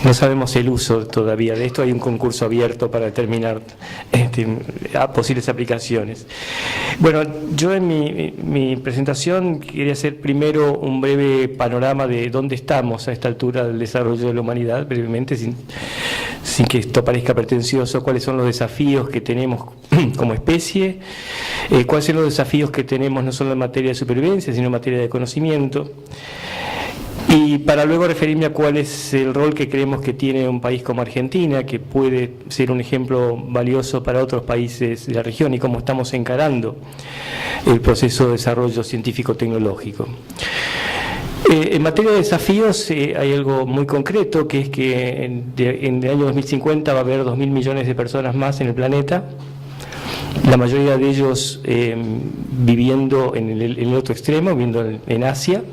No sabemos el uso todavía de esto, hay un concurso abierto para determinar posibles aplicaciones. Bueno, yo en mi presentación quería hacer primero un breve panorama de dónde estamos a esta altura del desarrollo de la humanidad, brevemente, sin que esto parezca pretencioso, cuáles son los desafíos que tenemos como especie, cuáles son los desafíos que tenemos no solo en materia de supervivencia, sino en materia de conocimiento. Y para luego referirme a cuál es el rol que creemos que tiene un país como Argentina, que puede ser un ejemplo valioso para otros países de la región, y cómo estamos encarando el proceso de desarrollo científico-tecnológico. En materia de desafíos hay algo muy concreto, que es que en el año 2050 va a haber 2.000 millones de personas más en el planeta, la mayoría de ellos viviendo en el otro extremo, viviendo en Asia.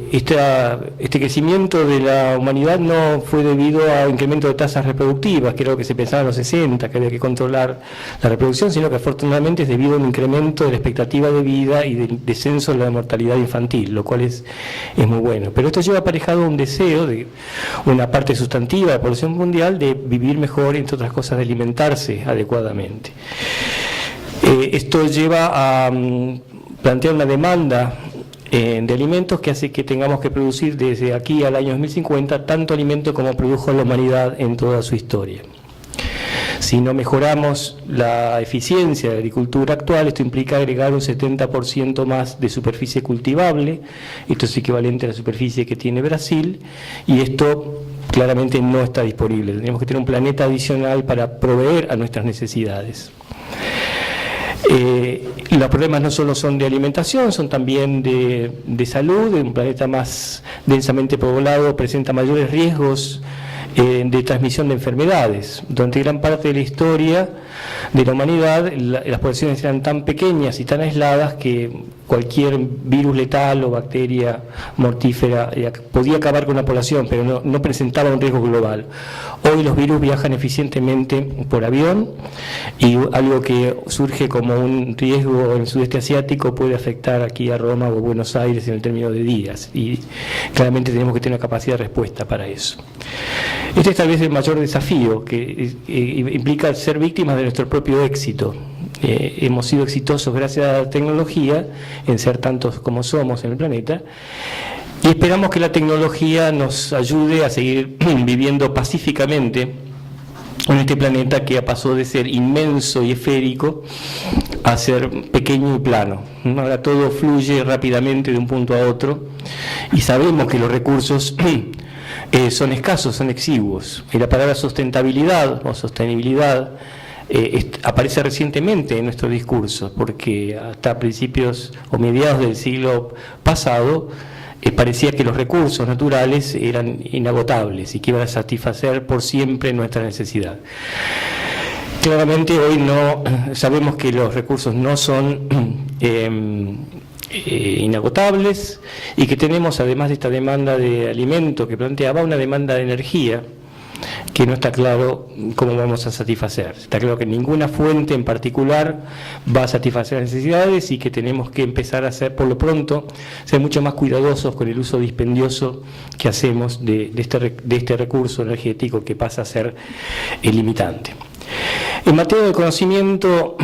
Este crecimiento de la humanidad no fue debido a incremento de tasas reproductivas, que era lo que se pensaba en los 60, que había que controlar la reproducción, sino que afortunadamente es debido a un incremento de la expectativa de vida y del descenso de la mortalidad infantil, lo cual es muy bueno. Pero esto lleva aparejado un deseo de una parte sustantiva de la población mundial de vivir mejor, entre otras cosas, de alimentarse adecuadamente. Esto lleva a plantear una demanda de alimentos que hace que tengamos que producir desde aquí al año 2050 tanto alimento como produjo la humanidad en toda su historia. Si no mejoramos la eficiencia de la agricultura actual, esto implica agregar un 70% más de superficie cultivable, esto es equivalente a la superficie que tiene Brasil, y esto claramente no está disponible. Tenemos que tener un planeta adicional para proveer a nuestras necesidades. Los problemas no solo son de alimentación, son también de salud. Un planeta más densamente poblado presenta mayores riesgos de transmisión de enfermedades. Durante gran parte de la historia de la humanidad, las poblaciones eran tan pequeñas y tan aisladas que cualquier virus letal o bacteria mortífera podía acabar con la población, pero no presentaba un riesgo global. Hoy los virus viajan eficientemente por avión, y algo que surge como un riesgo en el sudeste asiático puede afectar aquí a Roma o Buenos Aires en el término de días, y claramente tenemos que tener una capacidad de respuesta para eso. Este es tal vez el mayor desafío, que implica ser víctimas de nuestro propio éxito. Hemos sido exitosos gracias a la tecnología en ser tantos como somos en el planeta, y esperamos que la tecnología nos ayude a seguir viviendo pacíficamente en este planeta que pasó de ser inmenso y esférico a ser pequeño y plano. Ahora todo fluye rápidamente de un punto a otro, y sabemos que los recursos son escasos, son exiguos, y la palabra sustentabilidad o sostenibilidad aparece recientemente en nuestro discurso, porque hasta principios o mediados del siglo pasado parecía que los recursos naturales eran inagotables y que iban a satisfacer por siempre nuestra necesidad. Claramente hoy no sabemos que los recursos no son inagotables, y que tenemos, además de esta demanda de alimento que planteaba, una demanda de energía que no está claro cómo vamos a satisfacer. Está claro que ninguna fuente en particular va a satisfacer las necesidades, y que tenemos que empezar a ser, por lo pronto, ser mucho más cuidadosos con el uso dispendioso que hacemos de este recurso energético, que pasa a ser limitante. En materia de conocimiento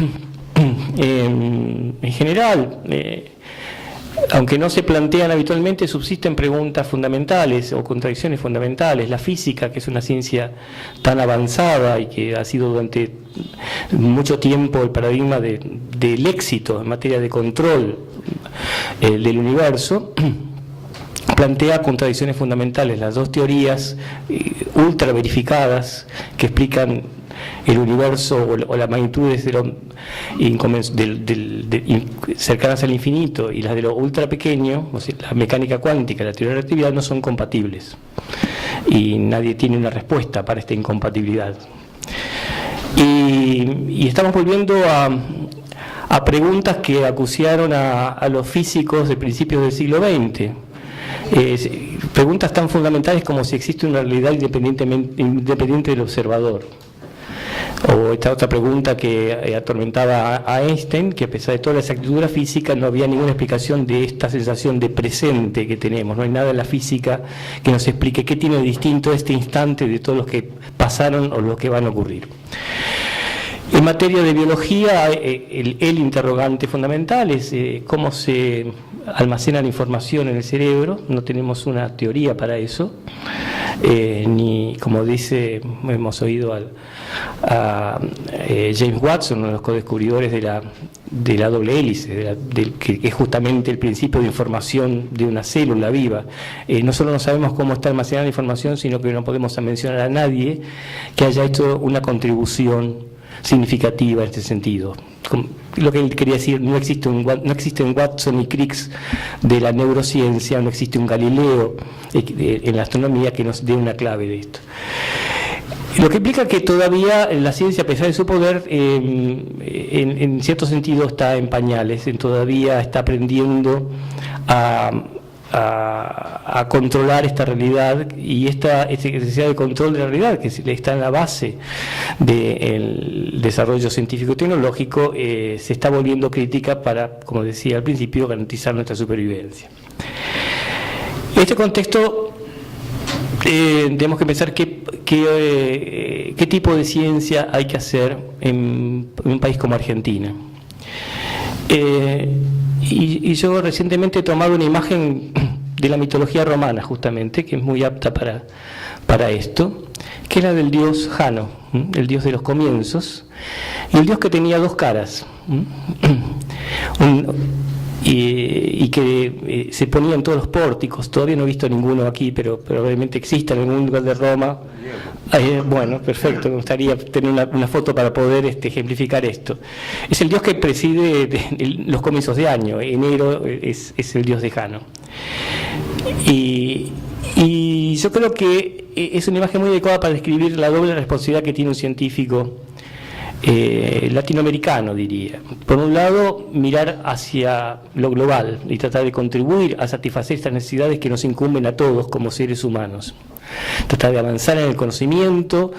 en general, aunque no se plantean habitualmente, subsisten preguntas fundamentales o contradicciones fundamentales. La física, que es una ciencia tan avanzada y que ha sido durante mucho tiempo el paradigma del éxito en materia de control del universo, plantea contradicciones fundamentales. Las dos teorías ultra verificadas que explican el universo o las magnitudes cercanas al infinito, y las de lo ultra pequeño, o sea, la mecánica cuántica y la teoría de la relatividad, no son compatibles, y nadie tiene una respuesta para esta incompatibilidad. Y estamos volviendo a preguntas que acuciaron a los físicos de principios del siglo XX. Preguntas tan fundamentales como si existe una realidad independiente del observador. O esta otra pregunta que atormentaba a Einstein, que a pesar de toda la exactitud de la física no había ninguna explicación de esta sensación de presente que tenemos. No hay nada en la física que nos explique qué tiene de distinto este instante de todos los que pasaron o los que van a ocurrir. En materia de biología, el interrogante fundamental es cómo se almacena la información en el cerebro. No tenemos una teoría para eso, ni, como dice, hemos oído a James Watson, uno de los codescubridores de la doble hélice, que es justamente el principio de información de una célula viva. No solo no sabemos cómo está almacenada la información, sino que no podemos mencionar a nadie que haya hecho una contribución significativa en este sentido. Lo que él quería decir, no existen Watson y Crick de la neurociencia, no existe un Galileo en la astronomía que nos dé una clave de esto. Lo que implica que todavía la ciencia, a pesar de su poder, en cierto sentido está en pañales, todavía está aprendiendo a controlar esta realidad, y esta necesidad de control de la realidad, que está en la base del desarrollo científico-tecnológico, se está volviendo crítica para, como decía al principio, garantizar nuestra supervivencia. En este contexto tenemos que pensar qué tipo de ciencia hay que hacer en un país como Argentina. Y yo recientemente he tomado una imagen de la mitología romana, justamente, que es muy apta para esto, que era del dios Jano, el dios de los comienzos, y el dios que tenía dos caras, y que se ponía en todos los pórticos. Todavía no he visto ninguno aquí, pero probablemente exista en algún lugar de Roma. Bueno, perfecto, me gustaría tener una foto para poder ejemplificar esto. Es el dios que preside los comienzos de año. Enero es el dios de Jano. Y yo creo que es una imagen muy adecuada para describir la doble responsabilidad que tiene un científico latinoamericano, diría. Por un lado, mirar hacia lo global y tratar de contribuir a satisfacer estas necesidades que nos incumben a todos como seres humanos. Tratar de avanzar en el conocimiento,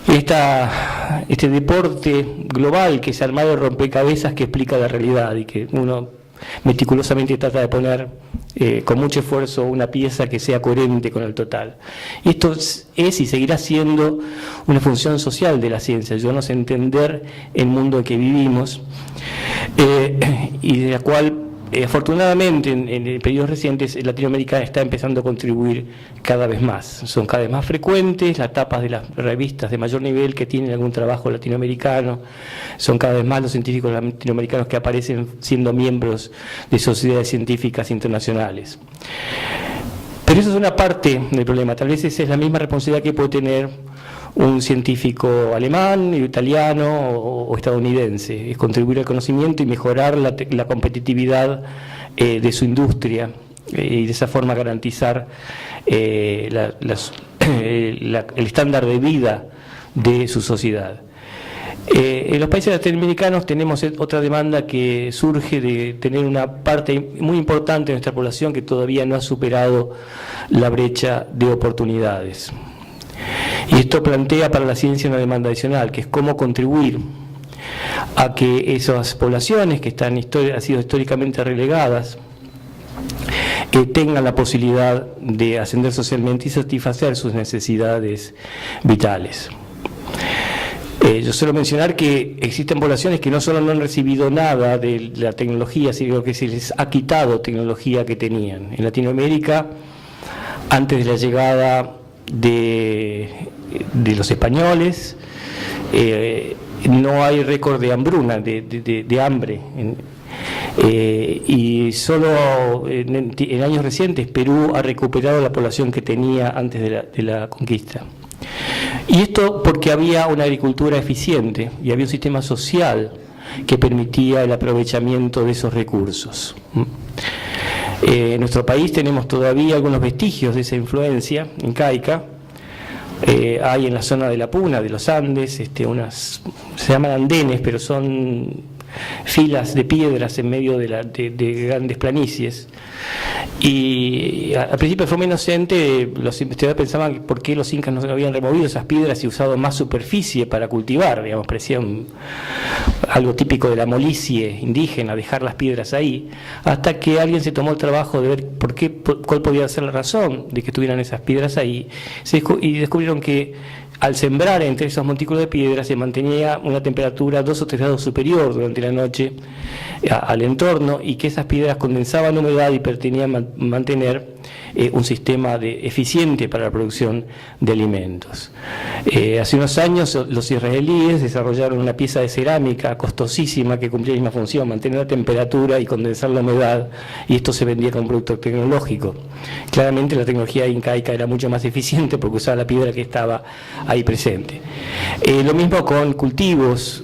este deporte global que es armar el rompecabezas que explica la realidad y que uno meticulosamente trata de poner con mucho esfuerzo una pieza que sea coherente con el total. Y esto es y seguirá siendo una función social de la ciencia, ayudarnos a entender el mundo en que vivimos, y de la cual afortunadamente en periodos recientes Latinoamérica está empezando a contribuir cada vez más. Son cada vez más frecuentes las tapas de las revistas de mayor nivel que tienen algún trabajo latinoamericano, son cada vez más los científicos latinoamericanos que aparecen siendo miembros de sociedades científicas internacionales. Pero eso es una parte del problema. Tal vez esa es la misma responsabilidad que puede tener un científico alemán, italiano o estadounidense, es contribuir al conocimiento y mejorar la competitividad de su industria, y de esa forma garantizar el estándar de vida de su sociedad. En los países latinoamericanos tenemos otra demanda que surge de tener una parte muy importante de nuestra población que todavía no ha superado la brecha de oportunidades. Y esto plantea para la ciencia una demanda adicional, que es cómo contribuir a que esas poblaciones que han sido históricamente relegadas tengan la posibilidad de ascender socialmente y satisfacer sus necesidades vitales. Yo suelo mencionar que existen poblaciones que no solo no han recibido nada de la tecnología, sino que se les ha quitado tecnología que tenían. En Latinoamérica, antes de la llegada de los españoles, no hay récord de hambruna, de hambre, y solo en años recientes Perú ha recuperado la población que tenía antes de la conquista. Y esto porque había una agricultura eficiente y había un sistema social que permitía el aprovechamiento de esos recursos. En nuestro país tenemos todavía algunos vestigios de esa influencia incaica. Hay en la zona de la Puna, de los Andes, se llaman andenes, pero son filas de piedras en medio de grandes planicies, Y al principio de forma inocente los investigadores pensaban por qué los incas no habían removido esas piedras y usado más superficie para cultivar, digamos, parecía algo típico de la molicie indígena, dejar las piedras ahí, hasta que alguien se tomó el trabajo de ver cuál podía ser la razón de que estuvieran esas piedras ahí, y descubrieron que al sembrar entre esos montículos de piedra se mantenía una temperatura 2 o 3 grados superior durante la noche al entorno, y que esas piedras condensaban humedad y permitían mantener un sistema eficiente para la producción de alimentos. Hace unos años los israelíes desarrollaron una pieza de cerámica costosísima que cumplía la misma función, mantener la temperatura y condensar la humedad, y esto se vendía como un producto tecnológico. Claramente la tecnología incaica era mucho más eficiente porque usaba la piedra que estaba ahí presente. Lo mismo con cultivos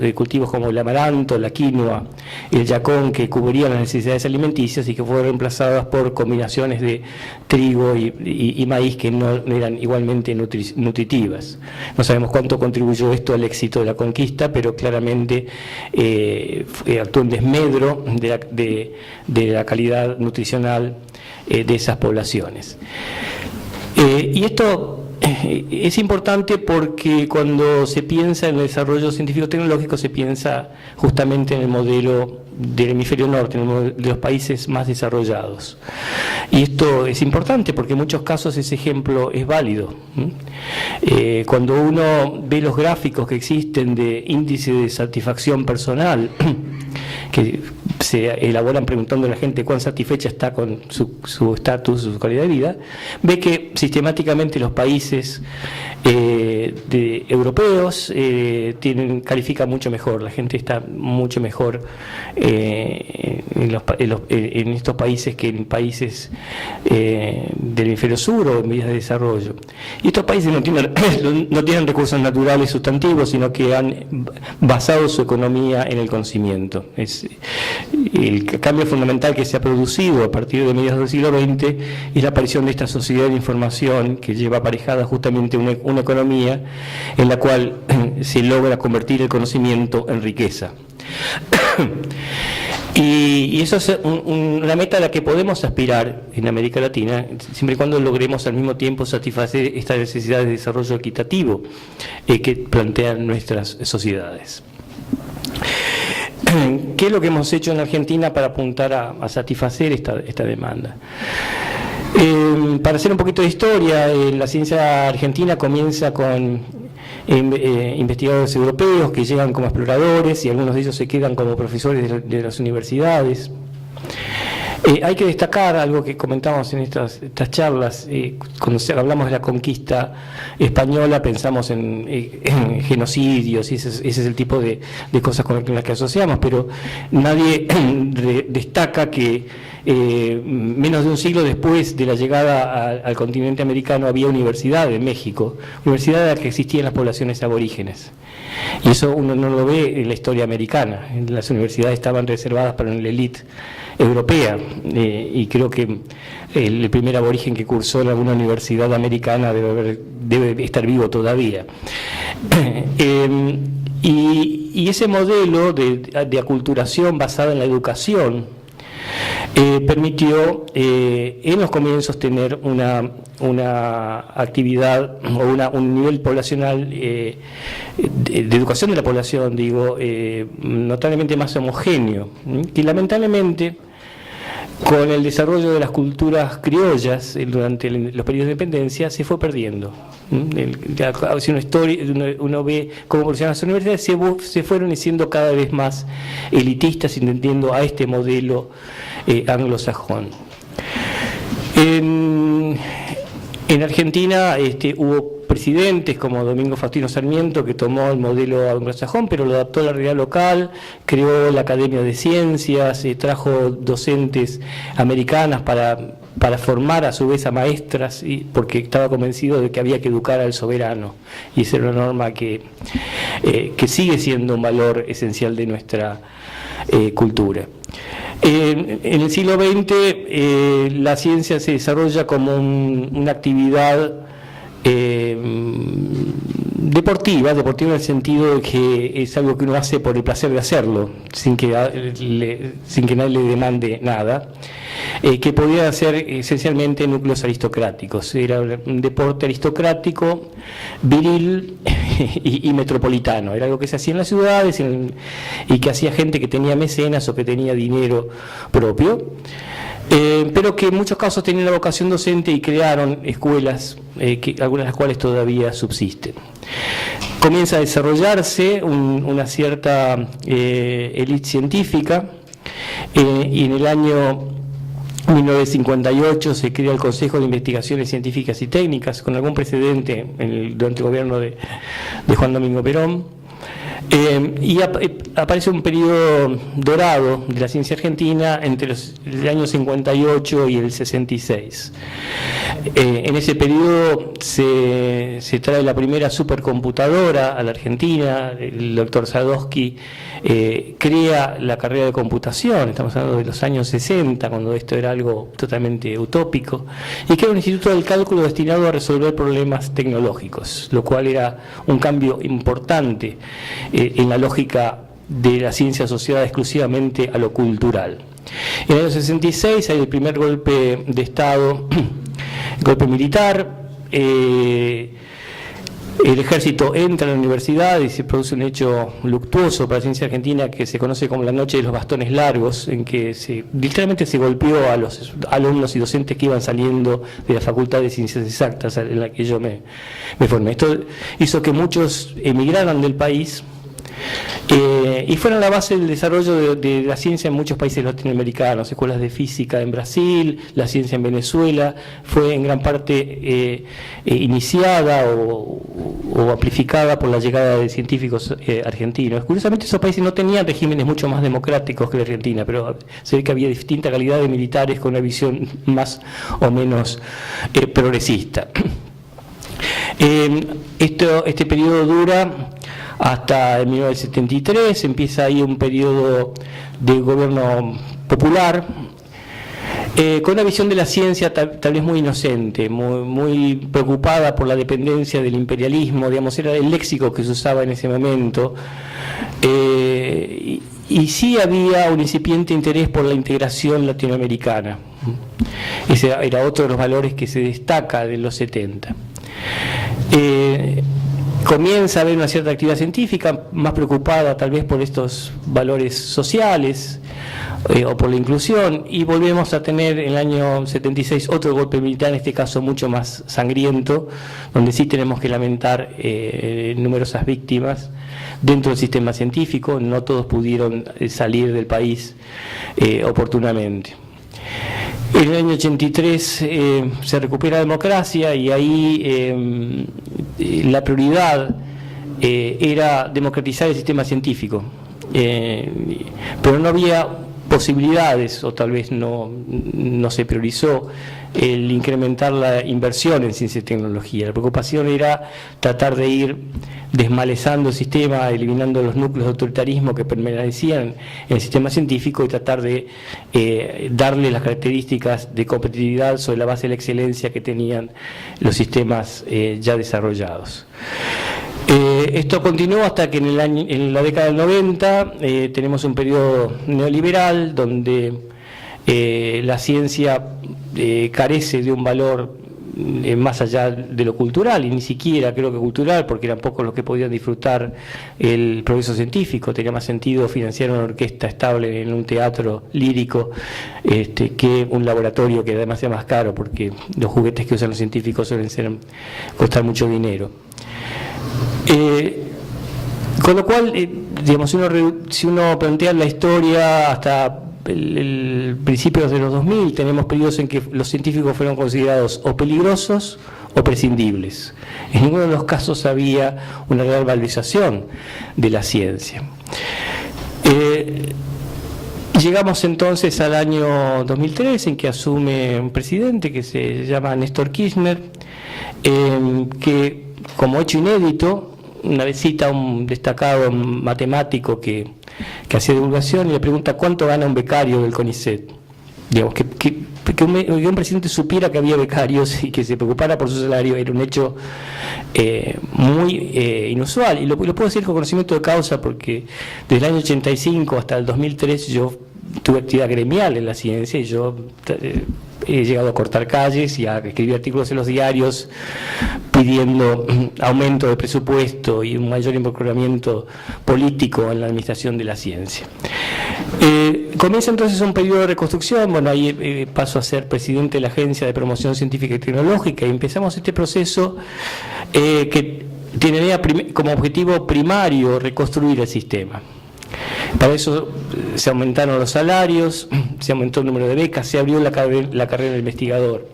como el amaranto, la quinoa, el yacón, que cubrían las necesidades alimenticias y que fueron reemplazadas por combinaciones de trigo y maíz que no eran igualmente nutritivas. No sabemos cuánto contribuyó esto al éxito de la conquista, pero claramente actuó en desmedro de la calidad nutricional de esas poblaciones. Y esto es importante porque cuando se piensa en el desarrollo científico-tecnológico se piensa justamente en el modelo del hemisferio norte, en el modelo de los países más desarrollados. Y esto es importante porque en muchos casos ese ejemplo es válido. Cuando uno ve los gráficos que existen de índice de satisfacción personal, que se elaboran preguntando a la gente cuán satisfecha está con su estatus, su calidad de vida, ve que sistemáticamente los países europeos califican mucho mejor, la gente está mucho mejor en estos países que en países del hemisferio sur o en vías de desarrollo. Y estos países no tienen recursos naturales sustantivos, sino que han basado su economía en el conocimiento. El cambio fundamental que se ha producido a partir de mediados del siglo XX es la aparición de esta sociedad de información que lleva aparejada justamente una economía en la cual se logra convertir el conocimiento en riqueza. Y eso es una meta a la que podemos aspirar en América Latina, siempre y cuando logremos al mismo tiempo satisfacer estas necesidades de desarrollo equitativo que plantean nuestras sociedades. ¿Qué es lo que hemos hecho en Argentina para apuntar a satisfacer esta demanda? Para hacer un poquito de historia, la ciencia argentina comienza con investigadores europeos que llegan como exploradores y algunos de ellos se quedan como profesores de las universidades. Hay que destacar algo que comentamos en estas charlas, cuando hablamos de la conquista española pensamos en genocidios y ese es el tipo de cosas con las que asociamos, pero nadie destaca que menos de un siglo después de la llegada al continente americano había universidad en México, universidad en la que existían las poblaciones aborígenes. Y eso uno no lo ve en la historia americana. Las universidades estaban reservadas para la élite europea, y creo que el primer aborigen que cursó en alguna universidad americana debe estar vivo todavía. Y ese modelo de aculturación basada en la educación permitió en los comienzos tener una actividad o un nivel poblacional de educación de la población, notablemente más homogéneo, que lamentablemente con el desarrollo de las culturas criollas durante los periodos de independencia se fue perdiendo. Si uno ve cómo evolucionan las universidades, se fueron siendo cada vez más elitistas, entendiendo a este modelo anglosajón. En Argentina hubo presidentes como Domingo Faustino Sarmiento, que tomó el modelo anglosajón, pero lo adaptó a la realidad local, creó la Academia de Ciencias, trajo docentes americanas para formar a su vez a maestras, porque estaba convencido de que había que educar al soberano, y esa era una norma que sigue siendo un valor esencial de nuestra cultura. En el siglo XX la ciencia se desarrolla como una actividad deportiva en el sentido de que es algo que uno hace por el placer de hacerlo, sin que nadie le demande nada, que podía ser esencialmente núcleos aristocráticos. Era un deporte aristocrático, viril y metropolitano. Era algo que se hacía en las ciudades y que hacía gente que tenía mecenas o que tenía dinero propio. Pero que en muchos casos tenían la vocación docente y crearon escuelas, algunas de las cuales todavía subsisten. Comienza a desarrollarse una cierta élite científica y en el año 1958 se crea el Consejo de Investigaciones Científicas y Técnicas, con algún precedente durante el gobierno de Juan Domingo Perón. Y aparece un periodo dorado de la ciencia argentina entre el año 58 y el 66. En ese periodo se trae la primera supercomputadora a la Argentina. El doctor Sadowski crea la carrera de computación. Estamos hablando de los años 60, cuando esto era algo totalmente utópico, y crea un instituto del cálculo destinado a resolver problemas tecnológicos, lo cual era un cambio importante en la lógica de la ciencia asociada exclusivamente a lo cultural. En el año 66 hay el primer golpe de Estado, golpe militar. El ejército entra a la universidad y se produce un hecho luctuoso para la ciencia argentina que se conoce como la noche de los bastones largos, en que literalmente se golpeó a los alumnos y docentes que iban saliendo de la Facultad de Ciencias Exactas en la que yo me formé. Esto hizo que muchos emigraran del país y fueron la base del desarrollo de la ciencia en muchos países latinoamericanos, escuelas de física en Brasil, la ciencia en Venezuela, fue en gran parte iniciada o amplificada por la llegada de científicos argentinos. Curiosamente esos países no tenían regímenes mucho más democráticos que la Argentina, pero se ve que había distinta calidad de militares con una visión más o menos progresista. Este periodo dura hasta 1973, empieza ahí un periodo de gobierno popular, con una visión de la ciencia tal vez muy inocente, muy preocupada por la dependencia del imperialismo, digamos, era el léxico que se usaba en ese momento, y sí había un incipiente interés por la integración latinoamericana. Ese era otro de los valores que se destaca de los 70. Comienza a haber una cierta actividad científica, más preocupada tal vez por estos valores sociales o por la inclusión, y volvemos a tener en el año 76 otro golpe militar, en este caso mucho más sangriento, donde sí tenemos que lamentar numerosas víctimas dentro del sistema científico. No todos pudieron salir del país oportunamente. En el año 83 se recupera la democracia y ahí la prioridad era democratizar el sistema científico, pero no había posibilidades, o tal vez no se priorizó el incrementar la inversión en ciencia y tecnología. La preocupación era tratar de ir desmalezando el sistema, eliminando los núcleos de autoritarismo que permanecían en el sistema científico y tratar de darle las características de competitividad sobre la base de la excelencia que tenían los sistemas ya desarrollados. Esto continuó hasta que en la década del 90 tenemos un periodo neoliberal donde la ciencia carece de un valor más allá de lo cultural, y ni siquiera creo que cultural, porque eran pocos los que podían disfrutar el progreso científico. Tenía más sentido financiar una orquesta estable en un teatro lírico que un laboratorio que además sea más caro, porque los juguetes que usan los científicos suelen costar mucho dinero. Con lo cual, digamos, si uno plantea la historia hasta el principios de los 2000, tenemos periodos en que los científicos fueron considerados o peligrosos o prescindibles. En ninguno de los casos había una real valorización de la ciencia. Llegamos entonces al año 2003, en que asume un presidente que se llama Néstor Kirchner, que como hecho inédito, una vez cita a un destacado matemático que hacía divulgación y le pregunta cuánto gana un becario del CONICET. digamos, que un presidente supiera que había becarios y que se preocupara por su salario era un hecho muy inusual. Y lo puedo decir con conocimiento de causa porque desde el año 85 hasta el 2003 yo tuve actividad gremial en la ciencia y yo he llegado a cortar calles y a escribir artículos en los diarios pidiendo aumento de presupuesto y un mayor involucramiento político en la administración de la ciencia. Comienza entonces un periodo de reconstrucción. Bueno, ahí paso a ser presidente de la Agencia de Promoción Científica y Tecnológica y empezamos este proceso que tiene como objetivo primario reconstruir el sistema. Para eso se aumentaron los salarios, se aumentó el número de becas, se abrió la carrera de investigador.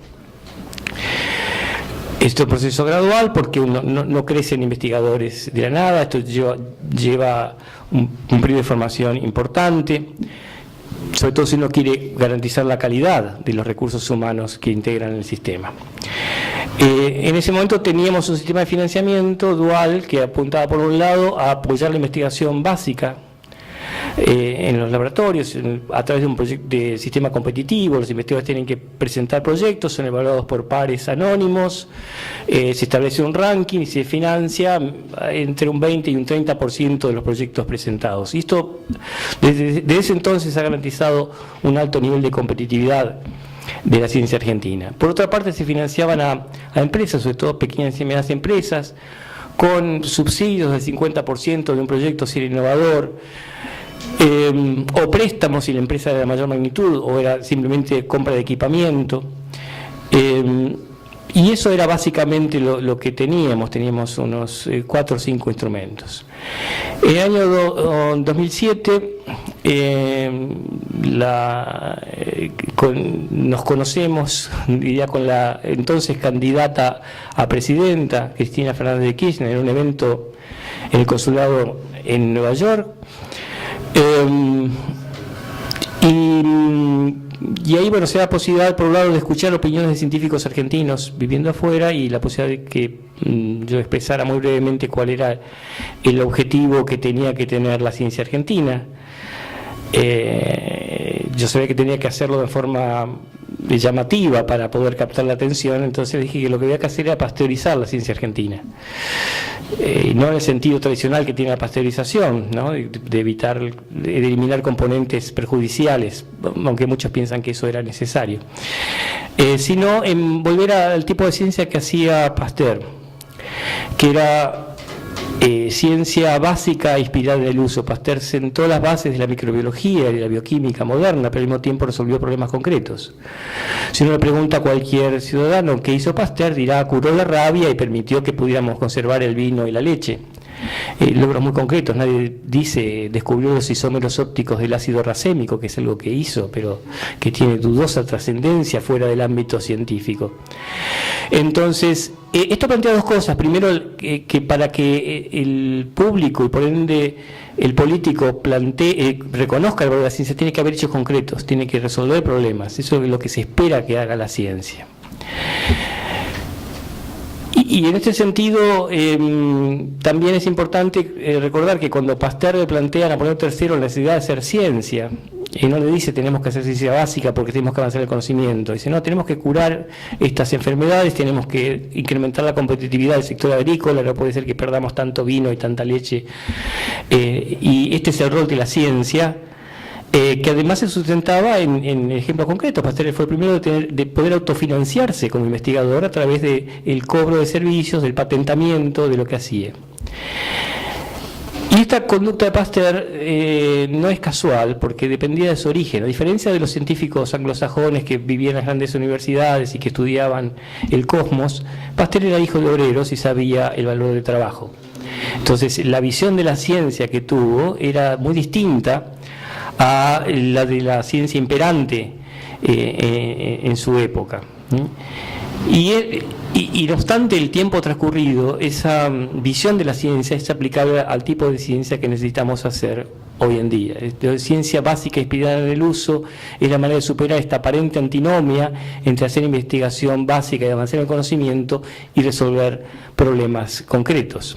Esto es un proceso gradual porque no crecen investigadores de la nada, esto lleva un periodo de formación importante, sobre todo si uno quiere garantizar la calidad de los recursos humanos que integran el sistema. En ese momento teníamos un sistema de financiamiento dual que apuntaba por un lado a apoyar la investigación básica en los laboratorios, a través de un proyecto de sistema competitivo. Los investigadores tienen que presentar proyectos, son evaluados por pares anónimos, se establece un ranking y se financia entre un 20 y un 30% de los proyectos presentados. Y esto, desde ese entonces, ha garantizado un alto nivel de competitividad de la ciencia argentina. Por otra parte, se financiaban a empresas, sobre todo pequeñas y medianas empresas, con subsidios del 50% de un proyecto si era innovador, o préstamos si la empresa era de mayor magnitud, o era simplemente compra de equipamiento. Y eso era básicamente lo que teníamos unos 4 o 5 instrumentos. En el año 2007 nos conocemos ya con la entonces candidata a presidenta, Cristina Fernández de Kirchner, en un evento en el consulado en Nueva York. Y ahí, bueno, se da la posibilidad, por un lado, de escuchar opiniones de científicos argentinos viviendo afuera y la posibilidad de que yo expresara muy brevemente cuál era el objetivo que tenía que tener la ciencia argentina. Yo sabía que tenía que hacerlo de forma llamativa para poder captar la atención, entonces dije que lo que había que hacer era pasteurizar la ciencia argentina. No en el sentido tradicional que tiene la pasteurización, ¿no? de eliminar componentes perjudiciales, aunque muchos piensan que eso era necesario, sino en volver al tipo de ciencia que hacía Pasteur, que era ciencia básica inspirada en el uso. Pasteur sentó las bases de la microbiología y de la bioquímica moderna, pero al mismo tiempo resolvió problemas concretos. Si uno le pregunta a cualquier ciudadano qué hizo Pasteur, dirá: curó la rabia y permitió que pudiéramos conservar el vino y la leche. Logros muy concretos. Nadie dice descubrió los isómeros ópticos del ácido racémico, que es algo que hizo, pero que tiene dudosa trascendencia fuera del ámbito científico. Entonces, esto plantea dos cosas. Primero, que para que el público y por ende el político reconozca el valor de la ciencia, tiene que haber hechos concretos, tiene que resolver problemas. Eso es lo que se espera que haga la ciencia. Y en este sentido, también es importante recordar que cuando Pasteur le plantea a Napoleón III la necesidad de hacer ciencia, y no le dice tenemos que hacer ciencia básica porque tenemos que avanzar el conocimiento, dice no, tenemos que curar estas enfermedades, tenemos que incrementar la competitividad del sector agrícola, no puede ser que perdamos tanto vino y tanta leche, y este es el rol de la ciencia, que además se sustentaba en ejemplos concretos. Pasteur fue el primero de poder autofinanciarse como investigador a través del cobro de servicios, del patentamiento de lo que hacía. Y esta conducta de Pasteur no es casual, porque dependía de su origen. A diferencia de los científicos anglosajones que vivían en las grandes universidades y que estudiaban el cosmos, Pasteur era hijo de obreros y sabía el valor del trabajo. Entonces, la visión de la ciencia que tuvo era muy distinta a la de la ciencia imperante en su época. Y no obstante el tiempo transcurrido, esa visión de la ciencia es aplicable al tipo de ciencia que necesitamos hacer hoy en día. Ciencia básica inspirada en el uso es la manera de superar esta aparente antinomia entre hacer investigación básica y avanzar en el conocimiento y resolver problemas concretos.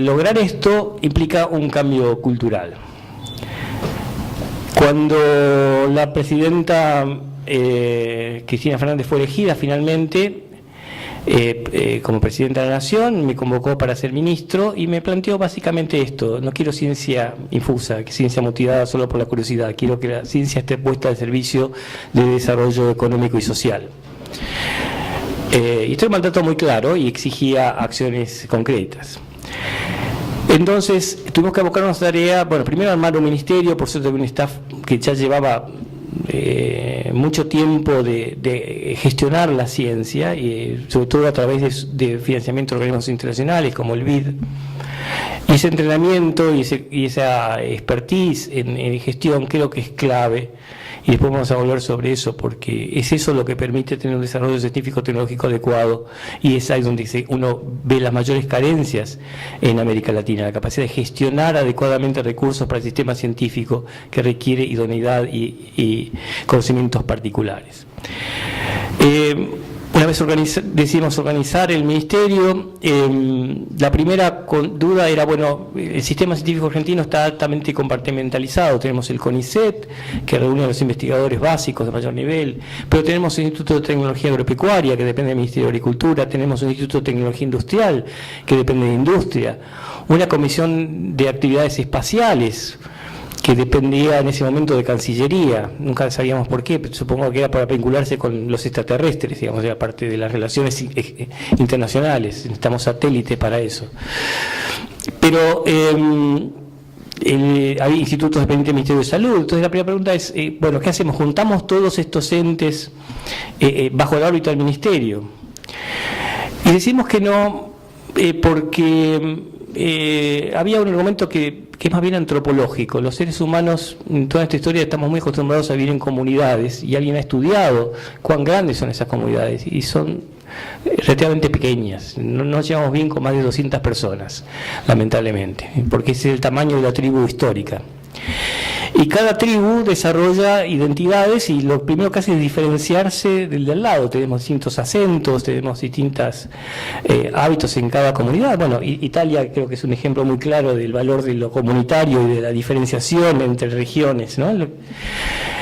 lograr esto implica un cambio cultural. Cuando la presidenta Cristina Fernández fue elegida finalmente como presidenta de la Nación, me convocó para ser ministro y me planteó básicamente esto: no quiero ciencia infusa, ciencia motivada solo por la curiosidad, quiero que la ciencia esté puesta al servicio del desarrollo económico y social. Y esto es un mandato muy claro y exigía acciones concretas. Entonces tuvimos que abocarnos a la tarea, bueno, primero armar un ministerio, por suerte de un staff que ya llevaba mucho tiempo de gestionar la ciencia, y sobre todo a través de financiamiento de organismos internacionales como el BID. Y ese entrenamiento y esa expertise en gestión creo que es clave, y después vamos a volver sobre eso, porque es eso lo que permite tener un desarrollo científico-tecnológico adecuado, y es ahí donde uno ve las mayores carencias en América Latina, la capacidad de gestionar adecuadamente recursos para el sistema científico que requiere idoneidad y conocimientos particulares. Una vez decidimos organizar el ministerio, la primera duda era, bueno, el sistema científico argentino está altamente compartimentalizado. Tenemos el CONICET, que reúne a los investigadores básicos de mayor nivel, pero tenemos el Instituto de Tecnología Agropecuaria, que depende del Ministerio de Agricultura, tenemos un Instituto de Tecnología Industrial, que depende de Industria, una comisión de actividades espaciales, que dependía en ese momento de Cancillería, nunca sabíamos por qué, pero supongo que era para vincularse con los extraterrestres, digamos, era parte de las relaciones internacionales, necesitamos satélites para eso. Pero hay institutos dependientes del Ministerio de Salud. Entonces la primera pregunta es, bueno, ¿qué hacemos? ¿Juntamos todos estos entes bajo el órbita del Ministerio? Y decimos que no, porque había un argumento que es más bien antropológico. Los seres humanos, en toda esta historia, estamos muy acostumbrados a vivir en comunidades, y alguien ha estudiado cuán grandes son esas comunidades, y son relativamente pequeñas. No nos llevamos bien con más de 200 personas, lamentablemente, porque ese es el tamaño de la tribu histórica. Y cada tribu desarrolla identidades, y lo primero que hace es diferenciarse del de al lado. Tenemos distintos acentos, tenemos distintos hábitos en cada comunidad. Bueno, Italia creo que es un ejemplo muy claro del valor de lo comunitario y de la diferenciación entre regiones, ¿no?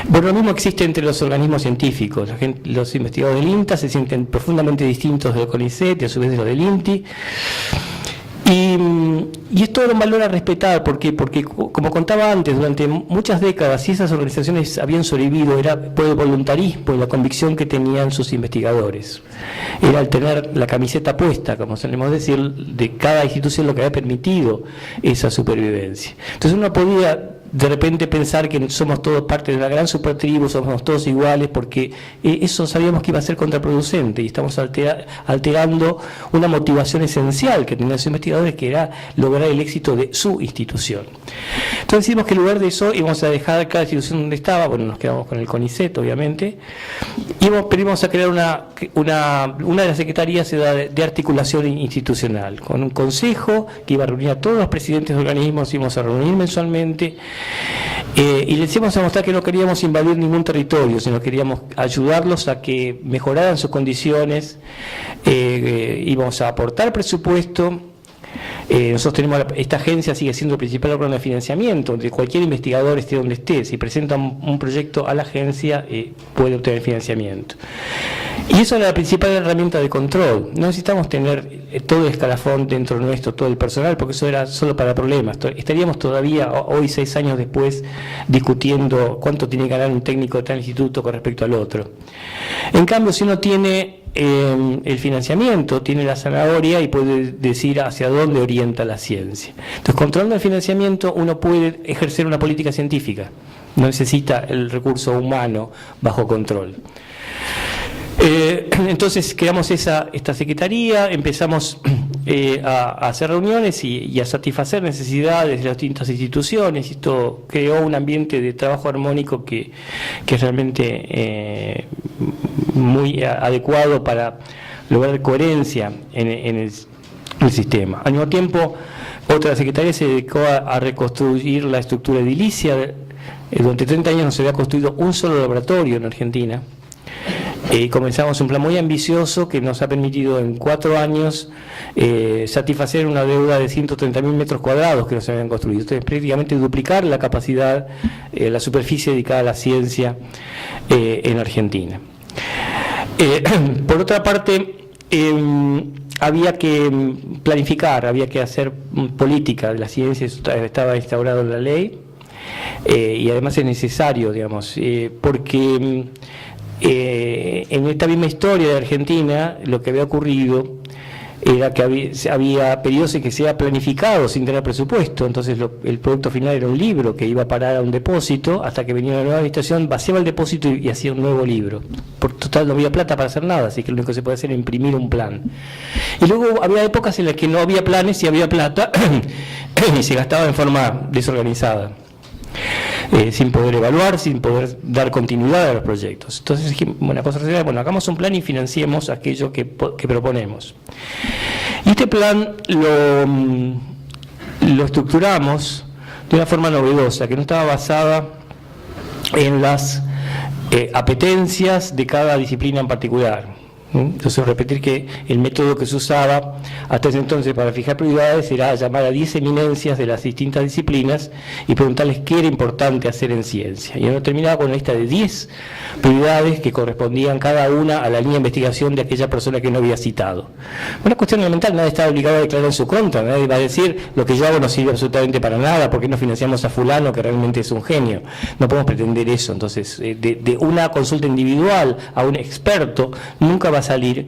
Bueno, lo mismo existe entre los organismos científicos. Los investigadores del INTA se sienten profundamente distintos del CONICET y a su vez de los del INTI. Y esto era un valor a respetar, porque como contaba antes, durante muchas décadas, si esas organizaciones habían sobrevivido, era por el voluntarismo y la convicción que tenían sus investigadores. Era el tener la camiseta puesta, como solemos decir, de cada institución, lo que había permitido esa supervivencia. Entonces uno podía de repente pensar que somos todos parte de una gran supertribu, somos todos iguales, porque eso sabíamos que iba a ser contraproducente, y estamos alterando una motivación esencial que tenían los investigadores, que era lograr el éxito de su institución. Entonces decidimos que en lugar de eso íbamos a dejar cada institución donde estaba. Bueno, nos quedamos con el CONICET, obviamente, y pedimos a crear una de las secretarías de articulación institucional, con un consejo que iba a reunir a todos los presidentes de organismos, íbamos a reunir mensualmente. Y les íbamos a mostrar que no queríamos invadir ningún territorio, sino queríamos ayudarlos a que mejoraran sus condiciones, íbamos a aportar presupuesto. Nosotros tenemos, esta agencia sigue siendo el principal órgano de financiamiento, donde cualquier investigador esté donde esté, si presenta un proyecto a la agencia, puede obtener financiamiento. Y eso era la principal herramienta de control. No necesitamos tener todo el escalafón dentro nuestro, todo el personal, porque eso era solo para problemas. Estaríamos todavía hoy, 6 años después, discutiendo cuánto tiene que ganar un técnico de tal instituto con respecto al otro. En cambio, si uno tiene el financiamiento, tiene la zanahoria, y puede decir hacia dónde orienta la ciencia. Entonces, controlando el financiamiento, uno puede ejercer una política científica. No necesita el recurso humano bajo control. Entonces creamos esta secretaría, empezamos a hacer reuniones y a satisfacer necesidades de las distintas instituciones. Esto creó un ambiente de trabajo armónico que es realmente muy adecuado para lograr coherencia en el sistema. Al mismo tiempo, otra secretaría se dedicó a reconstruir la estructura edilicia. Durante 30 años no se había construido un solo laboratorio en Argentina. Comenzamos un plan muy ambicioso que nos ha permitido en 4 años satisfacer una deuda de 130.000 metros cuadrados que nos habían construido. Entonces, prácticamente duplicar la capacidad, la superficie dedicada a la ciencia en Argentina. Por otra parte, había que planificar, había que hacer política de la ciencia, eso estaba instaurado en la ley, y además es necesario, digamos, porque en esta misma historia de Argentina lo que había ocurrido era que había periodos en que se había planificado sin tener presupuesto, entonces el producto final era un libro que iba a parar a un depósito hasta que venía una nueva administración, vaciaba el depósito y hacía un nuevo libro. Por total no había plata para hacer nada, así que lo único que se puede hacer era imprimir un plan. Y luego había épocas en las que no había planes y había plata y se gastaba en forma desorganizada. Sin poder evaluar, sin poder dar continuidad a los proyectos. Entonces dijimos, bueno, hagamos un plan y financiemos aquello que proponemos. Y este plan lo estructuramos de una forma novedosa, que no estaba basada en las apetencias de cada disciplina en particular. Entonces, repetir que el método que se usaba hasta ese entonces para fijar prioridades era llamar a 10 eminencias de las distintas disciplinas y preguntarles qué era importante hacer en ciencia. Y uno terminaba con una lista de 10 prioridades que correspondían cada una a la línea de investigación de aquella persona que no había citado. Una cuestión elemental, nadie está obligado a declarar en su contra, nadie va a decir lo que yo hago no sirve absolutamente para nada, ¿por qué no financiamos a fulano que realmente es un genio? No podemos pretender eso. Entonces, de una consulta individual a un experto nunca va a salir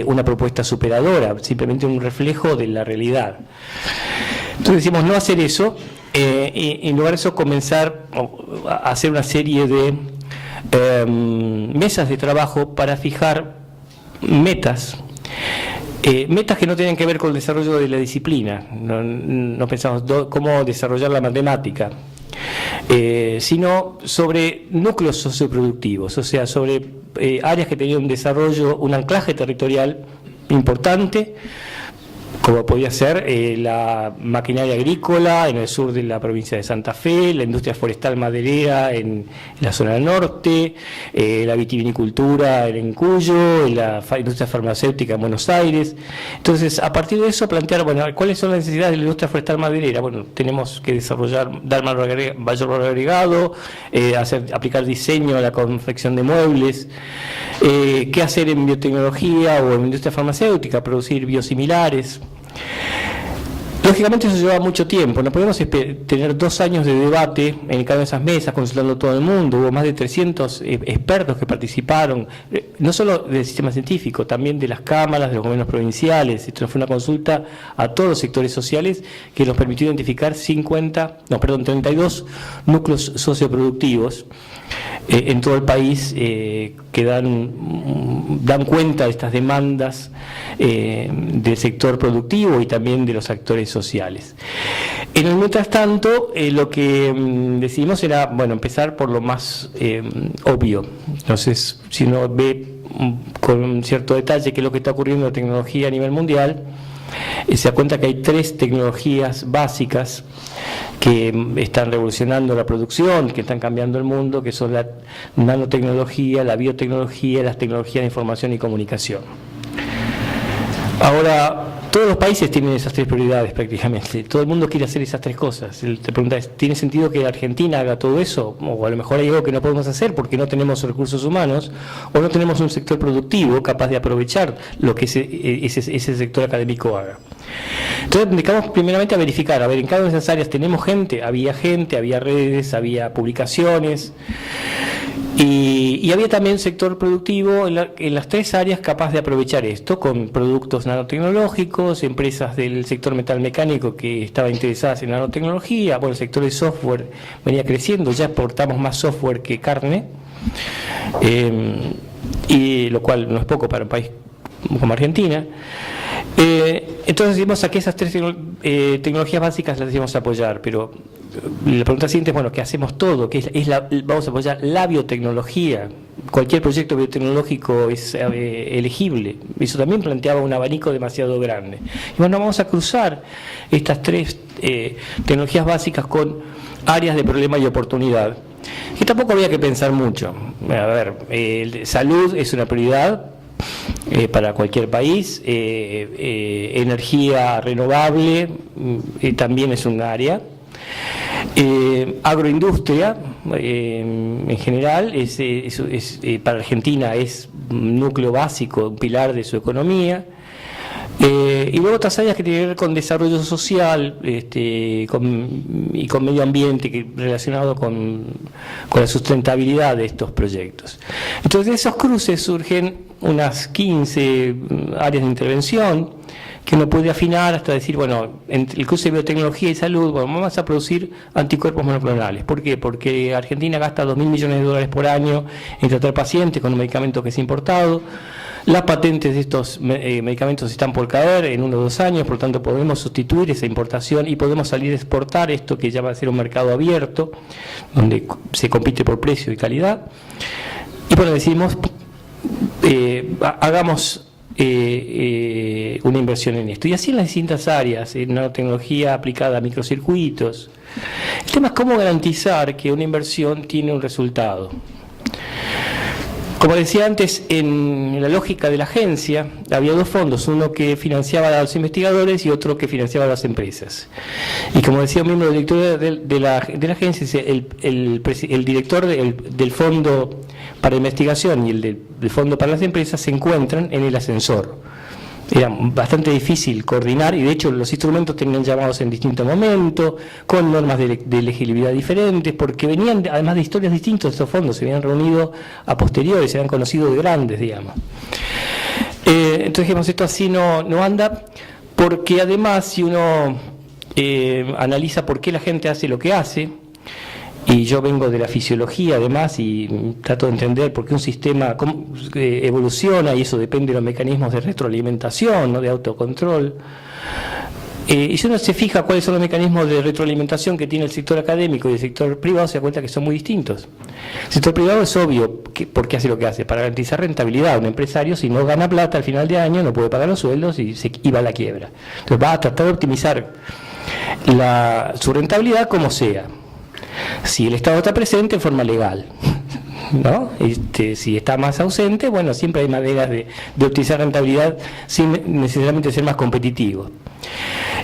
una propuesta superadora, simplemente un reflejo de la realidad. Entonces decimos no hacer eso, y en lugar de eso comenzar a hacer una serie de mesas de trabajo para fijar metas. Metas que no tienen que ver con el desarrollo de la disciplina, no pensamos cómo desarrollar la matemática, sino sobre núcleos socioproductivos, o sea, sobre áreas que tenían un desarrollo, un anclaje territorial importante, como podía ser la maquinaria agrícola en el sur de la provincia de Santa Fe, la industria forestal maderera en la zona del norte, la vitivinicultura en Cuyo, la industria farmacéutica en Buenos Aires. Entonces, a partir de eso, plantear, bueno, ¿cuáles son las necesidades de la industria forestal maderera? Bueno, tenemos que desarrollar, dar mayor valor agregado, aplicar diseño a la confección de muebles, qué hacer en biotecnología o en industria farmacéutica, producir biosimilares. Lógicamente eso lleva mucho tiempo, no podemos tener 2 años de debate en cada una de esas mesas, consultando a todo el mundo. Hubo más de 300 expertos que participaron, no solo del sistema científico, también de las cámaras, de los gobiernos provinciales. Esto fue una consulta a todos los sectores sociales que nos permitió identificar 32 núcleos socioproductivos en todo el país que dan cuenta de estas demandas del sector productivo y también de los actores sociales. En el mientras tanto, lo que decidimos era, bueno, empezar por lo más obvio. Entonces, si uno ve con un cierto detalle qué es lo que está ocurriendo en la tecnología a nivel mundial, se da cuenta que hay 3 tecnologías básicas que están revolucionando la producción, que están cambiando el mundo, que son la nanotecnología, la biotecnología y las tecnologías de información y comunicación. Ahora, todos los países tienen esas 3 prioridades prácticamente, todo el mundo quiere hacer esas 3 cosas. Te preguntas, ¿tiene sentido que Argentina haga todo eso? O a lo mejor hay algo que no podemos hacer porque no tenemos recursos humanos o no tenemos un sector productivo capaz de aprovechar lo que ese sector académico haga. Entonces dedicamos primeramente a verificar, a ver, en cada una de esas áreas tenemos gente, había redes, había publicaciones, y había también sector productivo en las 3 áreas capaz de aprovechar esto, con productos nanotecnológicos, empresas del sector metalmecánico que estaban interesadas en nanotecnología. Bueno, el sector de software venía creciendo, ya exportamos más software que carne, y lo cual no es poco para un país como Argentina. Entonces decimos que esas 3 tecnologías básicas las decimos apoyar, pero la pregunta siguiente es, bueno, ¿qué hacemos todo? Vamos a apoyar la biotecnología. Cualquier proyecto biotecnológico es elegible. Eso también planteaba un abanico demasiado grande. Y bueno, vamos a cruzar estas 3 tecnologías básicas con áreas de problema y oportunidad. que tampoco había que pensar mucho. A ver, salud es una prioridad para cualquier país, energía renovable también es un área. Agroindustria en general para Argentina es un núcleo básico, un pilar de su economía. Y luego otras áreas que tienen que ver con desarrollo social y con medio ambiente relacionado con la sustentabilidad de estos proyectos. Entonces de esos cruces surgen unas 15 áreas de intervención que uno puede afinar hasta decir, bueno, entre el cruce de biotecnología y salud, bueno, vamos a producir anticuerpos monoclonales. ¿Por qué? Porque Argentina gasta 2.000 millones de dólares por año en tratar pacientes con un medicamento que es importado. Las patentes de estos medicamentos están por caer en 1 o 2 años, por lo tanto podemos sustituir esa importación y podemos salir a exportar esto que ya va a ser un mercado abierto, donde se compite por precio y calidad. Y bueno, decimos, hagamos una inversión en esto. Y así en las distintas áreas, en nanotecnología aplicada a microcircuitos. El tema es cómo garantizar que una inversión tiene un resultado. Como decía antes, en la lógica de la agencia había 2 fondos, uno que financiaba a los investigadores y otro que financiaba a las empresas. Y como decía un miembro del directorio de la agencia, el director del fondo para investigación y el del fondo para las empresas se encuentran en el ascensor. Era bastante difícil coordinar y de hecho los instrumentos tenían llamados en distintos momentos, con normas de elegibilidad diferentes, porque venían además de historias distintas. Estos fondos se habían reunido a posteriori, se habían conocido de grandes, digamos. Entonces dijimos, esto así no anda, porque además si uno analiza por qué la gente hace lo que hace, y yo vengo de la fisiología además y trato de entender por qué un sistema evoluciona y eso depende de los mecanismos de retroalimentación, ¿no?, de autocontrol. Y si uno se fija cuáles son los mecanismos de retroalimentación que tiene el sector académico y el sector privado, se da cuenta que son muy distintos. El sector privado es obvio por qué hace lo que hace, para garantizar rentabilidad. Un empresario, si no gana plata al final de año, no puede pagar los sueldos y va a la quiebra. Entonces va a tratar de optimizar su rentabilidad como sea. Si el Estado está presente, en forma legal, ¿no? Si está más ausente, bueno, siempre hay maneras de optimizar rentabilidad sin necesariamente ser más competitivo.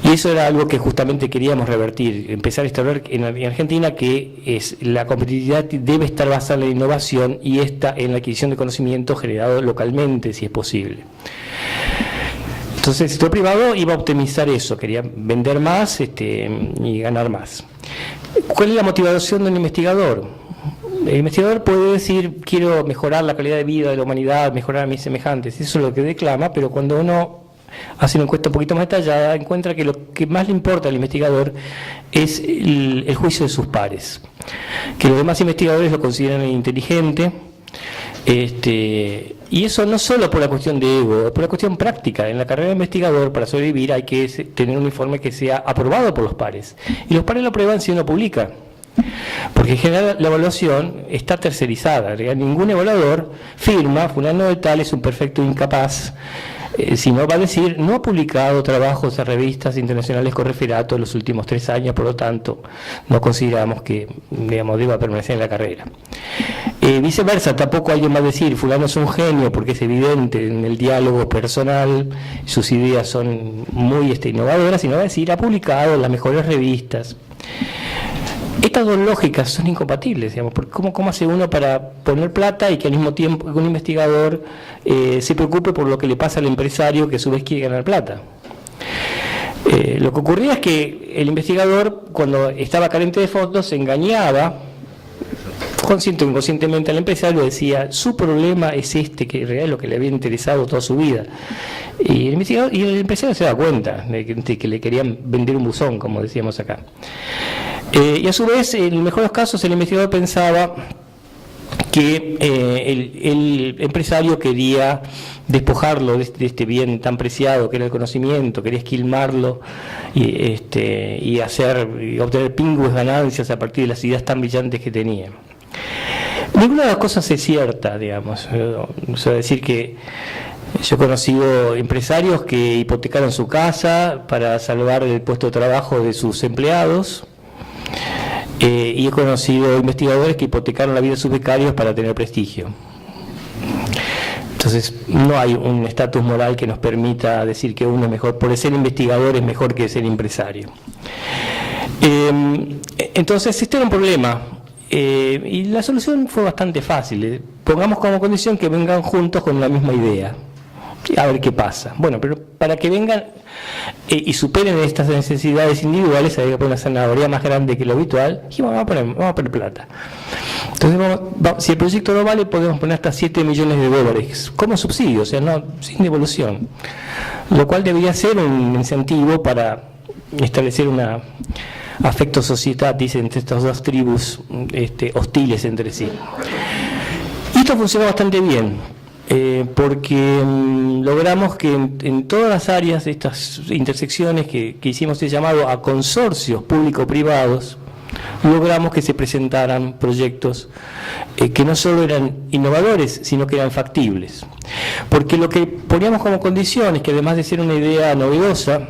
Y eso era algo que justamente queríamos revertir, empezar a instaurar en Argentina, que la competitividad debe estar basada en la innovación y esta en la adquisición de conocimiento generado localmente, si es posible. Entonces el sector privado iba a optimizar eso, quería vender más y ganar más. ¿Cuál es la motivación de un investigador? El investigador puede decir, quiero mejorar la calidad de vida de la humanidad, mejorar a mis semejantes, eso es lo que declama, pero cuando uno hace una encuesta un poquito más detallada, encuentra que lo que más le importa al investigador es el juicio de sus pares, que los demás investigadores lo consideran inteligente, y eso no solo por la cuestión de ego, es por la cuestión práctica. En la carrera de investigador, para sobrevivir, hay que tener un informe que sea aprobado por los pares. Y los pares lo aprueban si uno publica. Porque en general la evaluación está tercerizada. Ningún evaluador firma, fulano de tal es un perfecto incapaz, sino va a decir, no ha publicado trabajos de revistas internacionales con referato en los últimos 3 años, por lo tanto, no consideramos que, deba permanecer en la carrera. Viceversa, tampoco alguien va a decir, fulano es un genio, porque es evidente en el diálogo personal, sus ideas son muy innovadoras, sino va a decir, ha publicado en las mejores revistas. Estas 2 lógicas son incompatibles, digamos, porque ¿cómo hace uno para poner plata y que al mismo tiempo un investigador se preocupe por lo que le pasa al empresario que a su vez quiere ganar plata? Lo que ocurría es que el investigador, cuando estaba carente de fondos, se engañaba, consciente o inconscientemente, al empresario, decía, su problema es que en realidad es lo que le había interesado toda su vida. Y el empresario se da cuenta de que le querían vender un buzón, como decíamos acá. Y a su vez, en el mejor de los casos, el investigador pensaba que el empresario quería despojarlo de este bien tan preciado que era el conocimiento, quería esquilmarlo y obtener pingües ganancias a partir de las ideas tan brillantes que tenía. Ninguna de las cosas es cierta, digamos. O sea, decir que yo he conocido empresarios que hipotecaron su casa para salvar el puesto de trabajo de sus empleados. y he conocido investigadores que hipotecaron la vida de sus becarios para tener prestigio. Entonces, no hay un estatus moral que nos permita decir que uno es mejor, por ser investigador es mejor que ser empresario. Entonces, este era un problema, y la solución fue bastante fácil. Pongamos como condición que vengan juntos con la misma idea, a ver qué pasa. Bueno, pero para que vengan y superen estas necesidades individuales, hay que poner una zanahoria más grande que lo habitual, y vamos a poner plata. Entonces, si el proyecto no vale, podemos poner hasta 7 millones de dólares como subsidio, o sea, no, sin devolución, lo cual debería ser un incentivo para establecer una afecto societatis entre estas dos tribus hostiles entre sí. Y esto funcionó bastante bien, porque logramos que en todas las áreas de estas intersecciones que hicimos el llamado a consorcios público-privados, logramos que se presentaran proyectos que no solo eran innovadores, sino que eran factibles. Porque lo que poníamos como condición es que, además de ser una idea novedosa,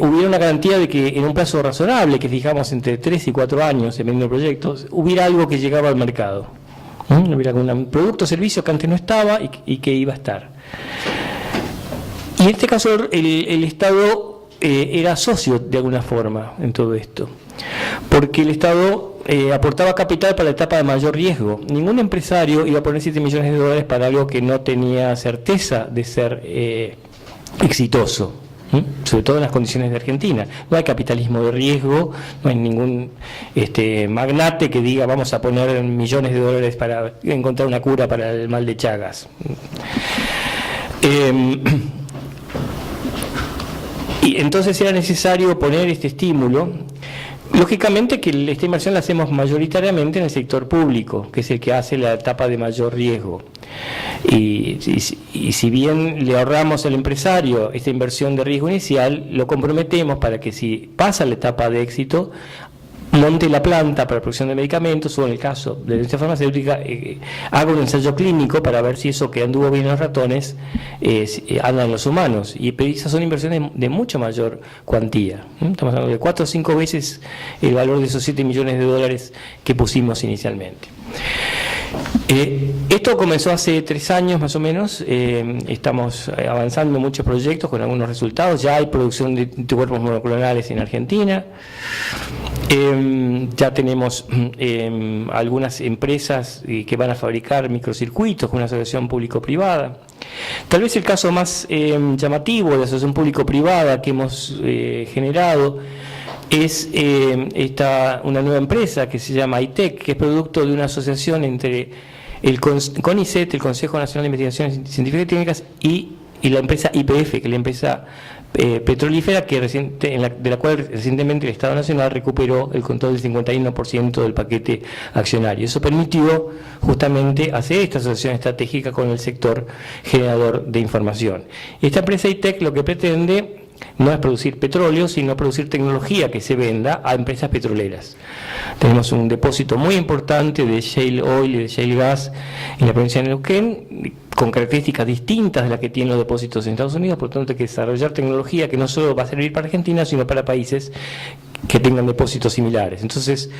hubiera una garantía de que en un plazo razonable, que fijamos entre 3 y 4 años, dependiendo del proyecto, hubiera algo que llegaba al mercado. Hubiera un producto o servicio que antes no estaba y que iba a estar. Y en este caso el Estado era socio de alguna forma en todo esto, porque el Estado aportaba capital para la etapa de mayor riesgo. Ningún empresario iba a poner 7 millones de dólares para algo que no tenía certeza de ser exitoso, sobre todo en las condiciones de Argentina. No hay capitalismo de riesgo, no hay ningún magnate que diga vamos a poner millones de dólares para encontrar una cura para el mal de Chagas. Y entonces era necesario poner este estímulo. Lógicamente que esta inversión la hacemos mayoritariamente en el sector público, que es el que hace la etapa de mayor riesgo. Y si bien le ahorramos al empresario esta inversión de riesgo inicial, lo comprometemos para que, si pasa la etapa de éxito, monte la planta para la producción de medicamentos, o en el caso de la industria farmacéutica, haga un ensayo clínico para ver si eso que anduvo bien en los ratones anda en los humanos. Y esas son inversiones de mucho mayor cuantía. Estamos hablando de 4 o 5 veces el valor de esos 7 millones de dólares que pusimos inicialmente. Esto comenzó hace 3 años más o menos. Estamos avanzando en muchos proyectos con algunos resultados. Ya hay producción de anticuerpos monoclonales en Argentina. Ya tenemos algunas empresas que van a fabricar microcircuitos con una asociación público-privada. Tal vez el caso más llamativo de la asociación público-privada que hemos generado es una nueva empresa que se llama ITEC, que es producto de una asociación entre el CONICET, el Consejo Nacional de Investigaciones Científicas y Técnicas, y la empresa YPF, que es la empresa petrolífera de la cual recientemente el Estado Nacional recuperó el control del 51% del paquete accionario. Eso permitió justamente hacer esta asociación estratégica con el sector generador de información. Esta empresa ITEC lo que pretende no es producir petróleo, sino producir tecnología que se venda a empresas petroleras. Tenemos un depósito muy importante de shale oil y de shale gas en la provincia de Neuquén, con características distintas de las que tienen los depósitos en Estados Unidos. Por lo tanto, hay que desarrollar tecnología que no solo va a servir para Argentina, sino para países que tengan depósitos similares. Entonces,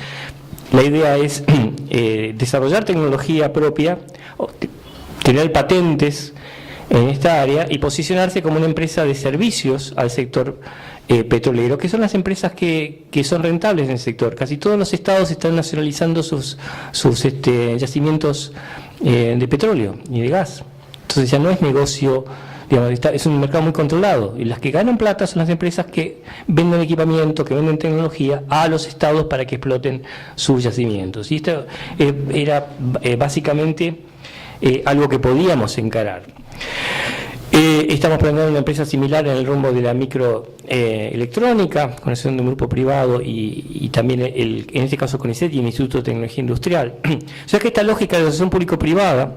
la idea es desarrollar tecnología propia, tener patentes en esta área y posicionarse como una empresa de servicios al sector petrolero, que son las empresas que son rentables en el sector. Casi todos los estados están nacionalizando sus yacimientos de petróleo y de gas. Entonces ya no es negocio, digamos, es un mercado muy controlado, y las que ganan plata son las empresas que venden equipamiento, que venden tecnología a los estados para que exploten sus yacimientos. Y esto era básicamente algo que podíamos encarar. Estamos planteando una empresa similar en el rumbo de la microelectrónica, con la asociación de un grupo privado y también en este caso CONICET y el Instituto de Tecnología Industrial. O sea que esta lógica de asociación público-privada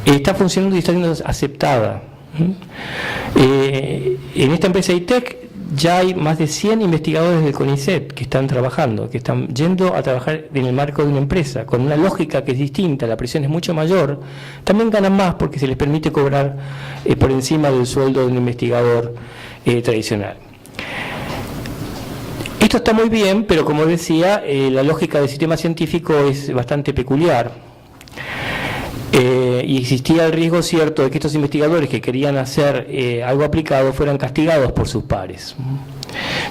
está funcionando y está siendo aceptada. En esta empresa ITEC ya hay más de 100 investigadores del CONICET que están trabajando, que están yendo a trabajar en el marco de una empresa, con una lógica que es distinta, la presión es mucho mayor. También ganan más porque se les permite cobrar por encima del sueldo de un investigador tradicional. Esto Esto está muy bien, pero como decía, la lógica del sistema científico es bastante peculiar. Y existía el riesgo cierto de que estos investigadores que querían hacer algo aplicado fueran castigados por sus pares.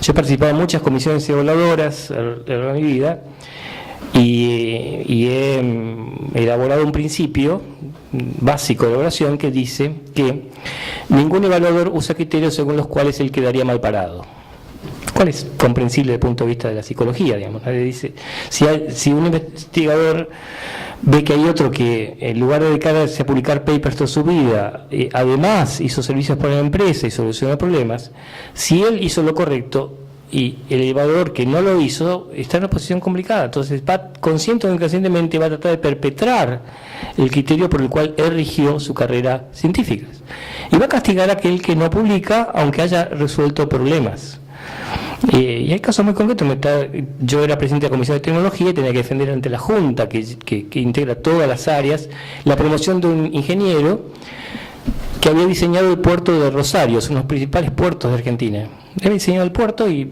Yo he participado en muchas comisiones evaluadoras a lo largo de mi vida y he elaborado un principio básico de evaluación que dice que ningún evaluador usa criterios según los cuales él quedaría mal parado. ¿Cuál es comprensible desde el punto de vista de la psicología, digamos? Nadie dice, si un investigador ve que hay otro que en lugar de dedicarse a publicar papers toda su vida, además hizo servicios para la empresa y solucionó problemas, si él hizo lo correcto y el evaluador que no lo hizo está en una posición complicada, entonces va consciente o inconscientemente va a tratar de perpetrar el criterio por el cual él rigió su carrera científica y va a castigar a aquel que no publica aunque haya resuelto problemas. Y hay casos muy concretos. Yo era presidente de la Comisión de Tecnología y tenía que defender ante la Junta, que integra todas las áreas, la promoción de un ingeniero que había diseñado el puerto de Rosario, uno de los principales puertos de Argentina. Él había diseñado el puerto y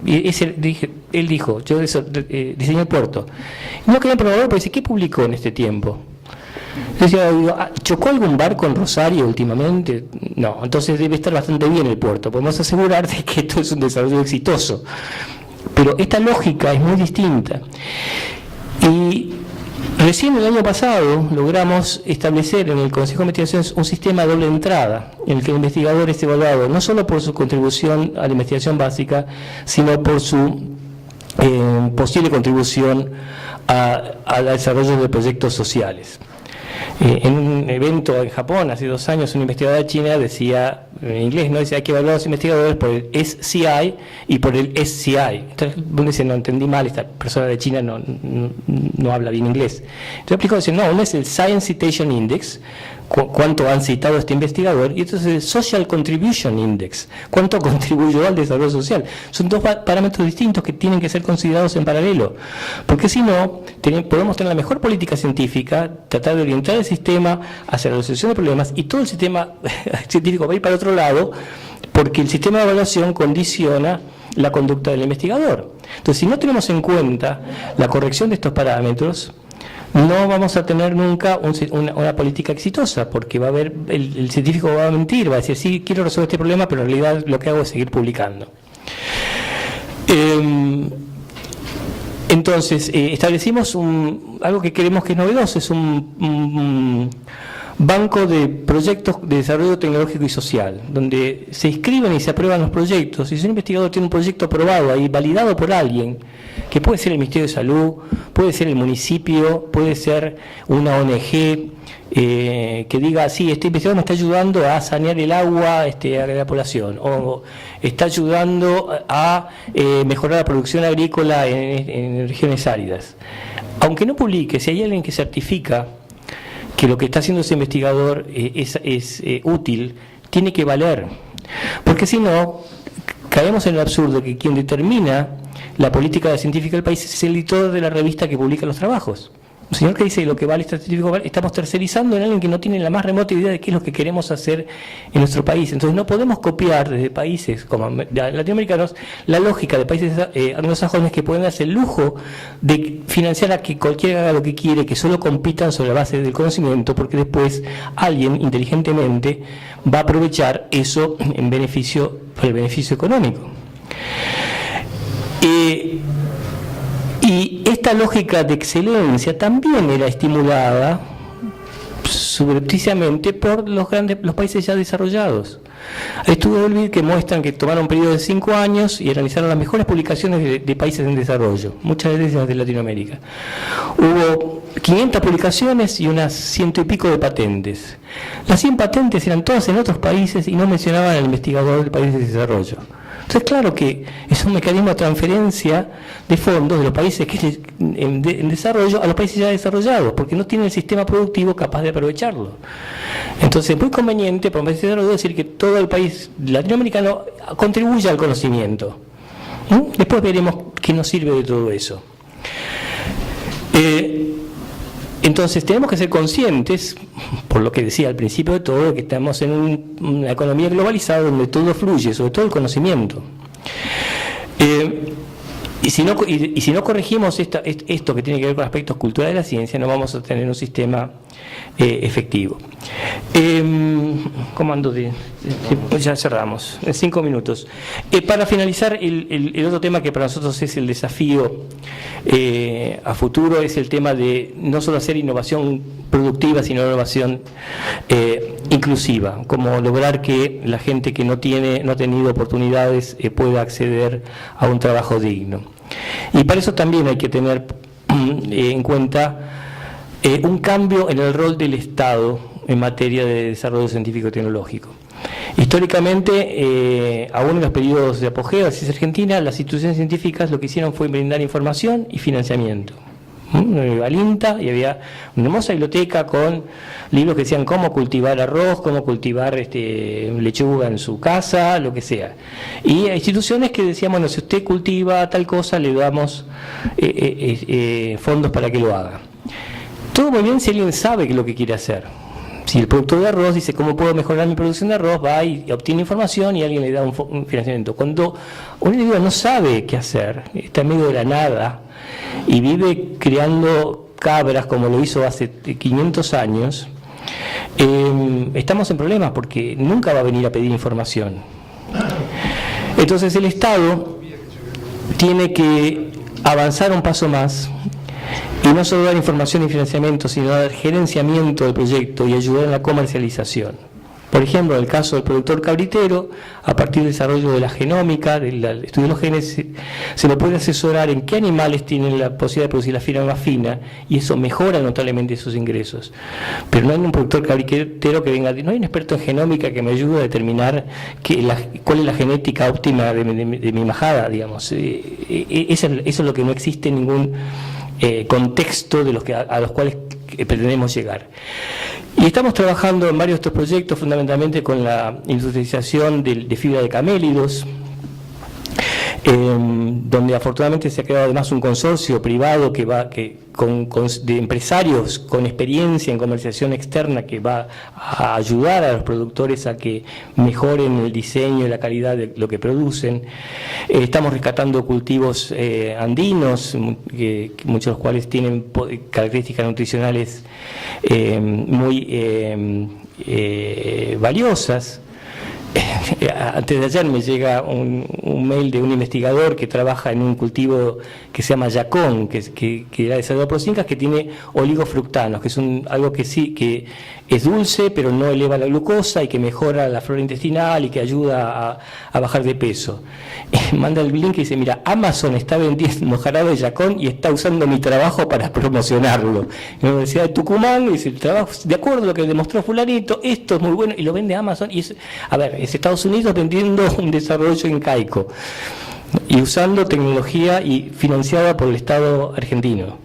él dijo, yo diseñé el puerto. Y no quería probar, pero dice, ¿qué publicó en este tiempo? Decía, ¿chocó algún barco en Rosario últimamente? No, entonces debe estar bastante bien el puerto. Podemos asegurar de que esto es un desarrollo exitoso. Pero esta lógica es muy distinta. Y recién el año pasado logramos establecer en el Consejo de Investigaciones un sistema de doble entrada, en el que el investigador es evaluado no solo por su contribución a la investigación básica, sino por su posible contribución al desarrollo de proyectos sociales. En un evento en Japón hace 2 años, una investigadora china decía, en inglés, ¿no? Decía, hay que evaluar a los investigadores por el SCI y por el SCI. Entonces uno dice, no entendí mal, esta persona de China no habla bien inglés. Entonces explicó, dice, no, uno es el Science Citation Index, cuánto han citado a este investigador, y entonces el Social Contribution Index, cuánto contribuyó al desarrollo social. Son 2 parámetros distintos que tienen que ser considerados en paralelo, porque si no, podemos tener la mejor política científica, tratar de orientar el sistema hacia la resolución de problemas, y todo el sistema científico va a ir para otro lado, porque el sistema de evaluación condiciona la conducta del investigador. Entonces, si no tenemos en cuenta la corrección de estos parámetros, no vamos a tener nunca una política exitosa, porque va a haber el científico va a mentir, va a decir, sí, quiero resolver este problema, pero en realidad lo que hago es seguir publicando. Entonces, establecimos algo que creemos que es novedoso, es un banco de proyectos de desarrollo tecnológico y social, donde se inscriben y se aprueban los proyectos, y si un investigador tiene un proyecto aprobado ahí, validado por alguien, que puede ser el Ministerio de Salud, puede ser el municipio, puede ser una ONG, que diga, sí, este investigador me está ayudando a sanear el agua a la población, o está ayudando a mejorar la producción agrícola en regiones áridas. Aunque no publique, si hay alguien que certifica que lo que está haciendo ese investigador es útil, tiene que valer. Porque si no, caemos en el absurdo que quien determina la política científica del país es el editor de la revista que publica los trabajos. Un señor que dice lo que vale este científico, estamos tercerizando en alguien que no tiene la más remota idea de qué es lo que queremos hacer en nuestro país. Entonces no podemos copiar desde países como latinoamericanos la lógica de países anglosajones que pueden darse el lujo de financiar a que cualquiera haga lo que quiere, que solo compitan sobre la base del conocimiento, porque después alguien inteligentemente va a aprovechar eso para el beneficio económico. Y esta lógica de excelencia también era estimulada subrepticiamente por los países ya desarrollados. Hay estudios del BID que muestran que tomaron un periodo de 5 años y analizaron las mejores publicaciones de países en desarrollo, muchas de ellas de Latinoamérica. Hubo 500 publicaciones y unas 100 y pico de patentes. Las 100 patentes eran todas en otros países y no mencionaban al investigador del país de desarrollo. Entonces, claro que es un mecanismo de transferencia de fondos de los países que en desarrollo a los países ya desarrollados, porque no tienen el sistema productivo capaz de aprovecharlo. Entonces, es muy conveniente para un país de desarrollo decir que todo el país latinoamericano contribuye al conocimiento. Después veremos qué nos sirve de todo eso. Entonces tenemos que ser conscientes, por lo que decía al principio de todo, que estamos en una economía globalizada donde todo fluye, sobre todo el conocimiento. Y si no corregimos esto que tiene que ver con aspectos culturales de la ciencia, no vamos a tener un sistema efectivo. ¿Cómo ando? Ya cerramos, en 5 minutos. Para finalizar, el otro tema que para nosotros es el desafío a futuro es el tema de no solo hacer innovación productiva, sino innovación inclusiva, como lograr que la gente que no ha tenido oportunidades pueda acceder a un trabajo digno. Y para eso también hay que tener en cuenta un cambio en el rol del Estado en materia de desarrollo científico-tecnológico. Históricamente, aún en los periodos de apogeo de la ciencia argentina, las instituciones científicas lo que hicieron fue brindar información y financiamiento. Al INTA, y había una hermosa biblioteca con libros que decían cómo cultivar arroz, cómo cultivar lechuga en su casa, lo que sea. Y instituciones que decían, bueno, si usted cultiva tal cosa, le damos fondos para que lo haga. Todo muy bien si alguien sabe qué es lo que quiere hacer. Si el productor de arroz dice, ¿cómo puedo mejorar mi producción de arroz? Va y obtiene información y alguien le da un financiamiento. Cuando un individuo no sabe qué hacer, está en medio de la nada y vive creando cabras como lo hizo hace 500 años, estamos en problemas porque nunca va a venir a pedir información. Entonces el Estado tiene que avanzar un paso más y no solo dar información y financiamiento, sino dar gerenciamiento del proyecto y ayudar en la comercialización. Por ejemplo, en el caso del productor cabritero, a partir del desarrollo de la genómica, del estudio de los genes, se lo puede asesorar en qué animales tienen la posibilidad de producir la fibra más fina, y eso mejora notablemente sus ingresos. Pero no hay un productor cabritero que venga, no hay un experto en genómica que me ayude a determinar cuál es la genética óptima de mi majada, digamos. Eso es lo que no existe en ningún contexto de a los cuales pretendemos llegar. Y estamos trabajando en varios de estos proyectos, fundamentalmente con la industrialización de fibra de camélidos, donde afortunadamente se ha creado además un consorcio privado de empresarios con experiencia en comercialización externa que va a ayudar a los productores a que mejoren el diseño y la calidad de lo que producen. Estamos rescatando cultivos andinos, muchos de los cuales tienen características nutricionales muy valiosas. Antes de ayer me llega un mail de un investigador que trabaja en un cultivo que se llama yacón, que era desarrollado por Incas, que tiene oligofructanos, que es algo que sí, que es dulce, pero no eleva la glucosa y que mejora la flora intestinal y que ayuda a bajar de peso. Manda el link y dice, mira, Amazon está vendiendo jarabe de yacón y está usando mi trabajo para promocionarlo. En la Universidad de Tucumán, dice, el trabajo, de acuerdo a lo que demostró fulanito, esto es muy bueno, y lo vende Amazon, y es Estados Unidos vendiendo un desarrollo incaico y usando tecnología y financiada por el Estado argentino,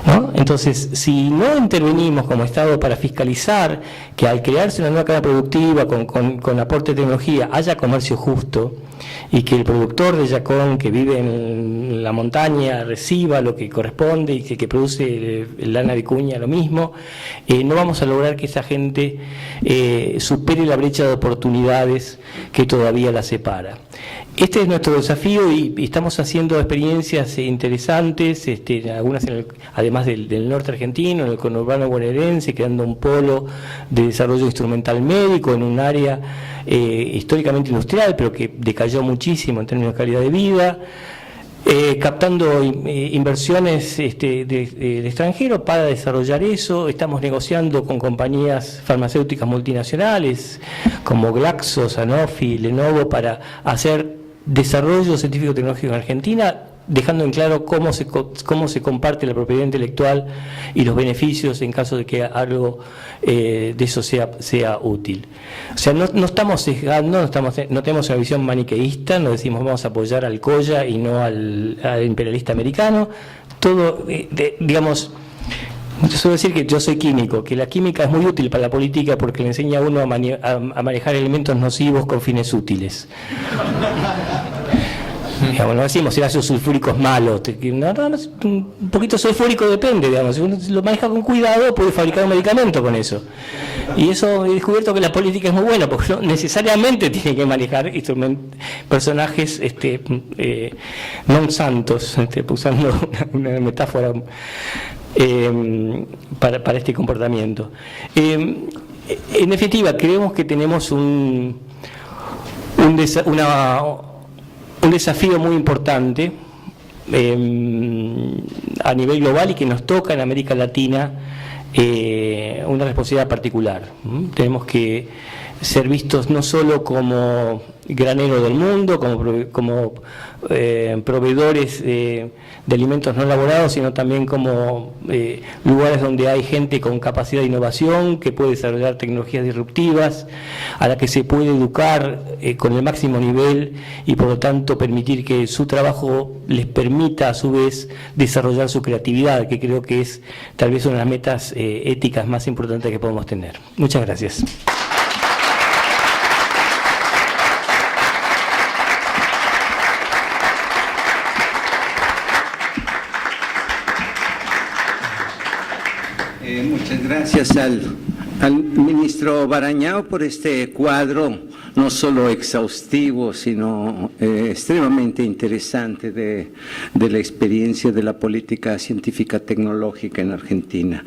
¿no? Entonces, si no intervenimos como Estado para fiscalizar que al crearse una nueva cadena productiva con aporte de tecnología haya comercio justo y que el productor de yacón que vive en la montaña reciba lo que corresponde y que produce lana de cuña lo mismo, no vamos a lograr que esa gente supere la brecha de oportunidades que todavía la separa. Este es nuestro desafío y estamos haciendo experiencias interesantes, algunas además del norte argentino, en el conurbano bonaerense, creando un polo de desarrollo instrumental médico en un área históricamente industrial, pero que decayó muchísimo en términos de calidad de vida, captando inversiones del extranjero para desarrollar eso. Estamos negociando con compañías farmacéuticas multinacionales como Glaxo, Sanofi, Lenovo para hacer desarrollo científico-tecnológico en Argentina, dejando en claro cómo se comparte la propiedad intelectual y los beneficios en caso de que algo de eso sea útil. O sea, no estamos sesgando, no tenemos una visión maniqueísta, no decimos vamos a apoyar al Coya y no al imperialista americano. Todo, digamos, yo suelo decir que yo soy químico, que la química es muy útil para la política porque le enseña a uno a manejar elementos nocivos con fines útiles. Digamos, no decimos el ácido sulfúrico es malo, un poquito sulfúrico depende, digamos, si uno lo maneja con cuidado puede fabricar un medicamento con eso. Y eso he descubierto que la política es muy buena, porque no necesariamente tiene que manejar personajes non santos, usando una metáfora para este comportamiento. En definitiva, creemos que tenemos un desafío muy importante a nivel global y que nos toca en América Latina una responsabilidad particular. Tenemos que ser vistos no solo como granero del mundo, como proveedores de alimentos no elaborados, sino también como lugares donde hay gente con capacidad de innovación, que puede desarrollar tecnologías disruptivas, a la que se puede educar con el máximo nivel y por lo tanto permitir que su trabajo les permita a su vez desarrollar su creatividad, que creo que es tal vez una de las metas éticas más importantes que podemos tener. Muchas gracias. Muchas gracias al ministro Barañao por este cuadro, no solo exhaustivo, sino extremadamente interesante de la experiencia de la política científica tecnológica en Argentina.